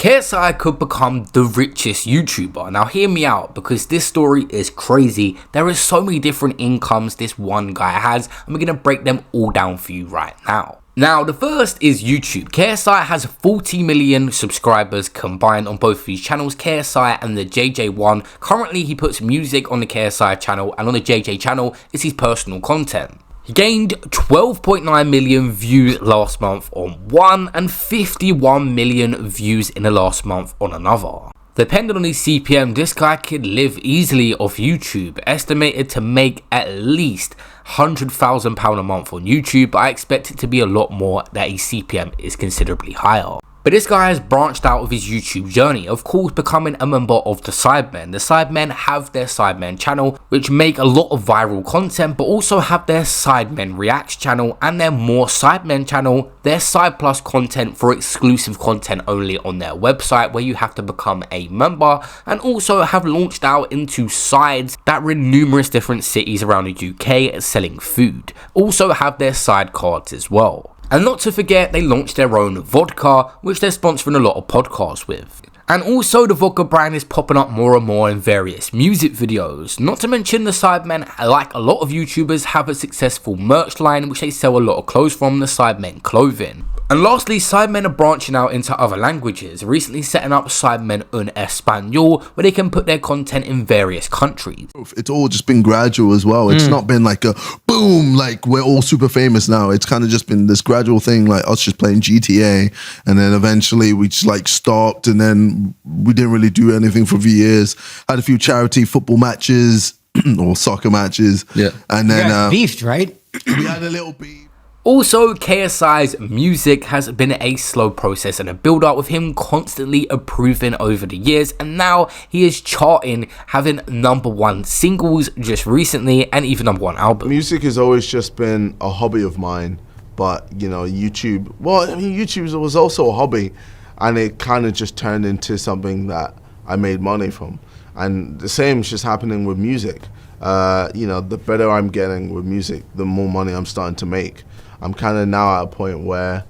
KSI could become the richest YouTuber. Now hear me out, because this story is crazy. There is so many different incomes this one guy has, and we're going to break them all down for you right now. Now, the first is YouTube. KSI has 40 million subscribers combined on both of his channels, KSI and the JJ1. Currently, he puts music on the KSI channel, and on the JJ channel is his personal content. He gained 12.9 million views last month on one and 51 million views in the last month on another. Depending on his CPM, this guy could live easily off YouTube, estimated to make at least £100,000 a month on YouTube, but I expect it to be a lot more, that his CPM is considerably higher. But this guy has branched out of his YouTube journey, of course becoming a member of the Sidemen. The Sidemen have their Sidemen channel, which make a lot of viral content, but also have their Sidemen Reacts channel and their More Sidemen channel, their Side Plus content for exclusive content only on their website, where you have to become a member, and also have launched out into sides that are in numerous different cities around the UK selling food. Also have their side cards as well. And not to forget, they launched their own vodka, which they're sponsoring a lot of podcasts with. And also the vodka brand is popping up more and more in various music videos. Not to mention the Sidemen, like a lot of YouTubers, have a successful merch line which they sell a lot of clothes from, the Sidemen clothing. And lastly, Sidemen are branching out into other languages, recently setting up Sidemen en Español, where they can put their content in various countries. It's all just been gradual as well. It's not been like a boom, like we're all super famous now. It's kind of just been this gradual thing, like us just playing GTA, and then eventually we just like stopped, and then we didn't really do anything for a few years. Had a few charity football matches or soccer matches. Yeah. And then beefed, right? we had a little beef. Also, KSI's music has been a slow process and a build up, with him constantly improving over the years, and now he is charting, having #1 singles just recently and even #1 album. Music has always just been a hobby of mine, but you know, YouTube, well, I mean, YouTube was also a hobby, and it kind of just turned into something that I made money from. And the same is just happening with music. You know, the better I'm getting with music, the more money I'm starting to make. I'm kind of now at a point where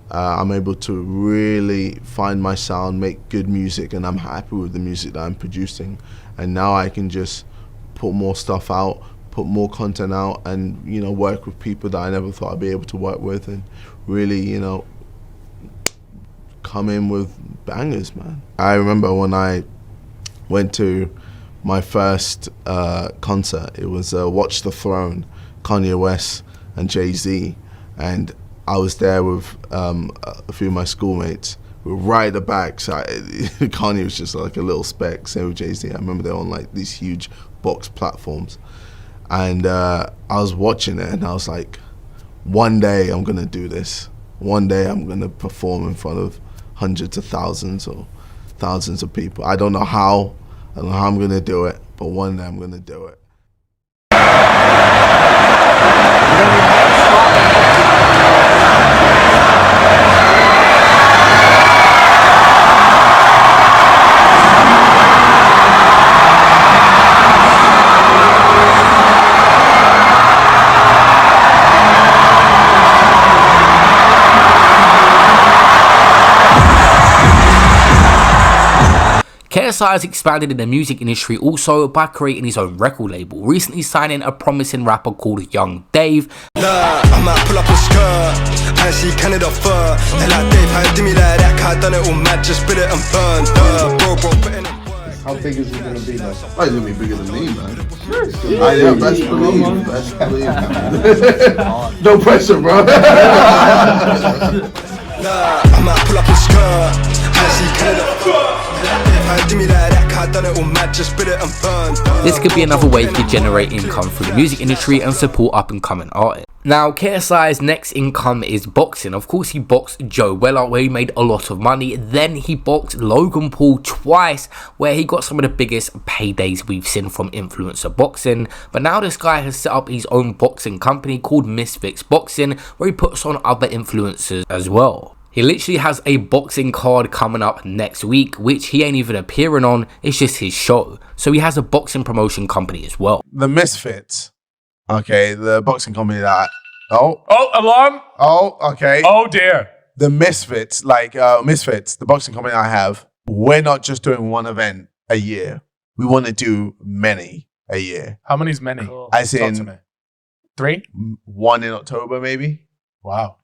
I'm able to really find my sound, make good music, and I'm happy with the music that I'm producing. And now I can just put more stuff out, put more content out, and, you know, work with people that I never thought I'd be able to work with, and really, you know, come in with bangers, man. I remember when I went to my first concert, it was Watch the Throne, Kanye West and Jay-Z. And I was there with a few of my schoolmates. We were right at the back, so Kanye was just like a little speck, same with Jay-Z. I remember they were on like these huge box platforms. And I was watching it, and I was like, one day I'm gonna do this. One day I'm gonna perform in front of hundreds of thousands or thousands of people. I don't know how I'm gonna do it, but one day I'm gonna do it. KSI has expanded in the music industry also by creating his own record label, recently signing a promising rapper called Young Dave. I might pull up a skirt and she Canada fur. They like Dave, how do me like that? I done it all mad, just spit it and burn. Bro, put in How big is he gonna be though? Oh, he's gonna be bigger than me, man. Yeah, best believe, best believe. No pressure, bro. I might pull up a skirt and she Canada fur. This could be another way he could generate income through the music industry and support up and coming artists. Now, KSI's next income is boxing. Of course, he boxed Joe Weller, where he made a lot of money. Then he boxed Logan Paul twice, where he got some of the biggest paydays we've seen from influencer boxing. But now this guy has set up his own boxing company called Misfits Boxing, where he puts on other influencers as well. He literally has a boxing card coming up next week, which he ain't even appearing on. It's just his show. So he has a boxing promotion company as well. The Misfits. Okay, the boxing company that... Oh, alarm. Oh, okay. Oh, dear. the Misfits, Misfits, the boxing company I have, we're not just doing one event a year. We want to do many a year. How many is many? Cool. As Talk to in me. 3? one in October, maybe. Wow.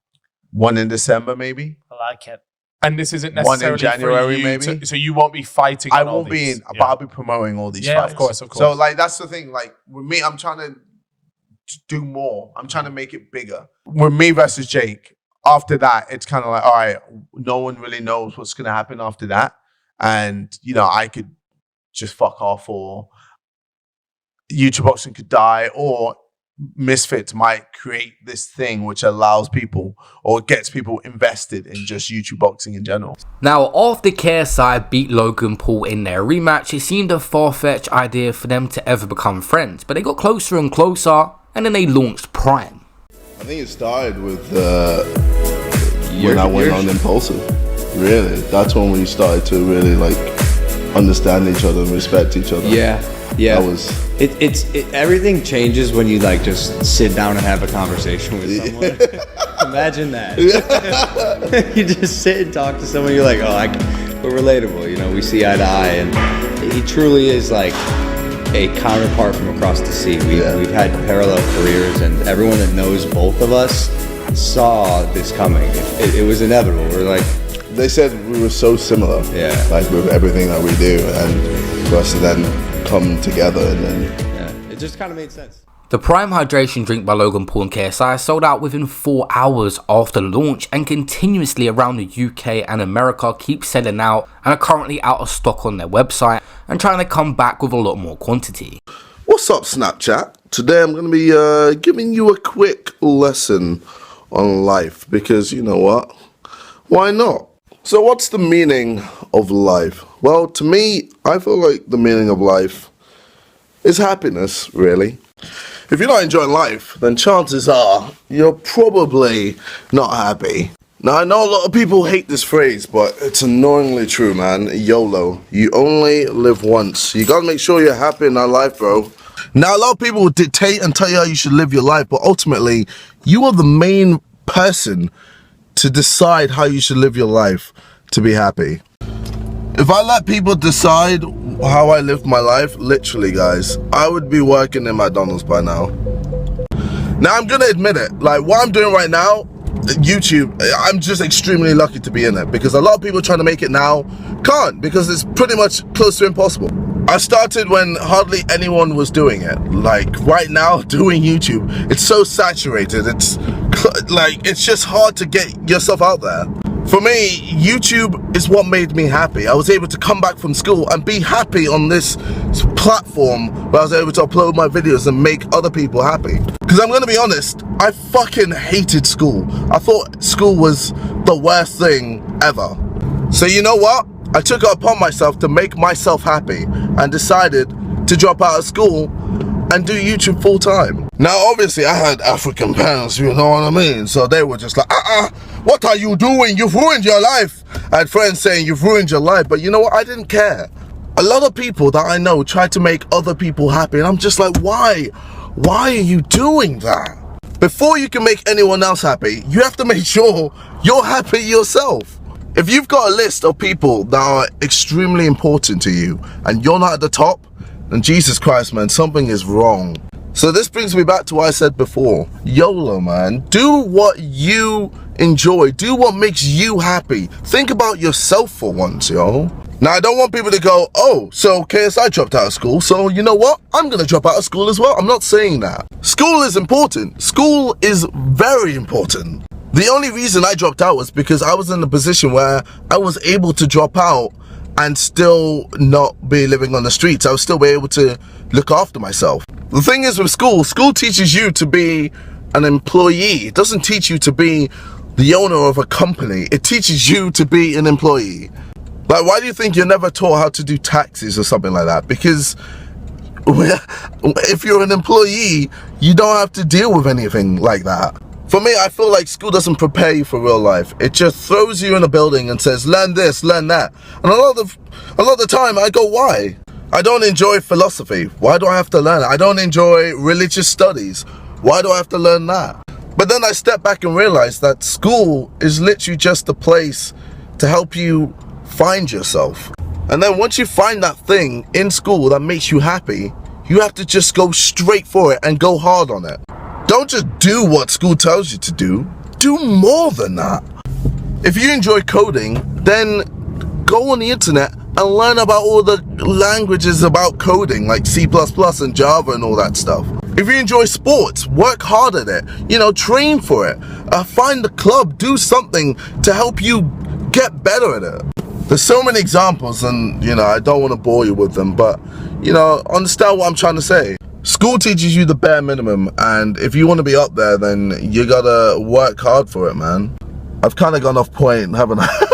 One in December, maybe. I like it. And this isn't One in necessarily January, for you maybe. so you won't be fighting. I on all won't be these. in, but I'll be promoting all these Yeah, fights. of course. So like that's the thing. Like with me, I'm trying to do more. I'm trying to make it bigger. With me versus Jake, after that, it's kind of like, all right, no one really knows what's going to happen after that. And, you know, I could just fuck off, or YouTube boxing could die, or Misfits might create this thing which allows people or gets people invested in just YouTube boxing in general. Now, after KSI beat Logan Paul in their rematch, it seemed a far-fetched idea for them to ever become friends, but they got closer and closer, and then they launched Prime. I think it started with when I went on Impulsive. Really, that's when we started to really like understand each other and respect each other. Yeah. That was Everything changes when you like just sit down and have a conversation with someone. Imagine that. You just sit and talk to someone. You're like, we're relatable. You know, we see eye to eye, and he truly is like a counterpart from across the sea. We've had parallel careers, and everyone that knows both of us saw this coming. It was inevitable. We're like, they said we were so similar. Yeah. Like with everything that we do, and for us to then come together, and then it just kind of made sense. The Prime Hydration drink by Logan Paul and KSI sold out within 4 hours after launch, and continuously around the UK and America keep selling out and are currently out of stock on their website and trying to come back with a lot more quantity. What's up, Snapchat? Today I'm going to be giving you a quick lesson on life, because you know what? Why not? So what's the meaning of life? Well, to me, I feel like the meaning of life is happiness, really. If you're not enjoying life, then chances are you're probably not happy. Now, I know a lot of people hate this phrase, but it's annoyingly true, man. YOLO. You only live once. You gotta make sure you're happy in that life, bro. Now, a lot of people will dictate and tell you how you should live your life, but ultimately, you are the main person to decide how you should live your life to be happy. If I let people decide how I live my life, literally, guys, I would be working in McDonald's by now. Now, I'm gonna admit it, like what I'm doing right now, YouTube, I'm just extremely lucky to be in it, because a lot of people trying to make it now can't, because it's pretty much close to impossible. I started when hardly anyone was doing it. Like right now, doing YouTube, it's so saturated. It's like, it's just hard to get yourself out there. For me, YouTube is what made me happy. I was able to come back from school and be happy on this platform where I was able to upload my videos and make other people happy. Because I'm gonna be honest, I fucking hated school. I thought school was the worst thing ever. So you know what? I took it upon myself to make myself happy and decided to drop out of school and do YouTube full time. Now, obviously, I had African parents, you know what I mean? So they were just like, what are you doing? You've ruined your life. I had friends saying, you've ruined your life. But you know what? I didn't care. A lot of people that I know try to make other people happy. And I'm just like, why? Why are you doing that? Before you can make anyone else happy, you have to make sure you're happy yourself. If you've got a list of people that are extremely important to you and you're not at the top, then Jesus Christ, man, something is wrong. So this brings me back to what I said before. YOLO, man. Do what you enjoy. Do what makes you happy. Think about yourself for once, yo. Now, I don't want people to go, oh, so KSI dropped out of school, so you know what? I'm going to drop out of school as well. I'm not saying that. School is important. School is very important. The only reason I dropped out was because I was in a position where I was able to drop out and still not be living on the streets. I would still be able to look after myself. The thing is with school teaches you to be an employee. It doesn't teach you to be the owner of a company. It teaches you to be an employee. Like, why do you think you're never taught how to do taxes or something like that? Because if you're an employee, you don't have to deal with anything like that. For me, I feel like school doesn't prepare you for real life. It just throws you in a building and says, learn this, learn that. And a lot of the time, I go, why? I don't enjoy philosophy. Why do I have to learn it? I don't enjoy religious studies. Why do I have to learn that? But then I stepped back and realized that school is literally just a place to help you find yourself. And then once you find that thing in school that makes you happy, you have to just go straight for it and go hard on it. Don't just do what school tells you to do. Do more than that. If you enjoy coding, then go on the internet and learn about all the languages about coding, like C++ and Java and all that stuff. If you enjoy sports, work hard at it. You know, train for it. Find the club, do something to help you get better at it. There's so many examples, and you know, I don't want to bore you with them, but you know, understand what I'm trying to say. School teaches you the bare minimum, and if you want to be up there, then you gotta work hard for it, man. I've kind of gone off point, haven't I?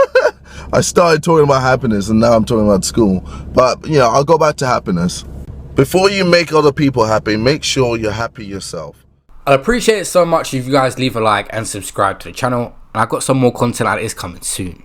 I started talking about happiness, and now I'm talking about school. But you know, I'll go back to happiness. Before you make other people happy, make sure you're happy yourself. I'd appreciate it so much if you guys leave a like and subscribe to the channel. And I've got some more content like this coming soon.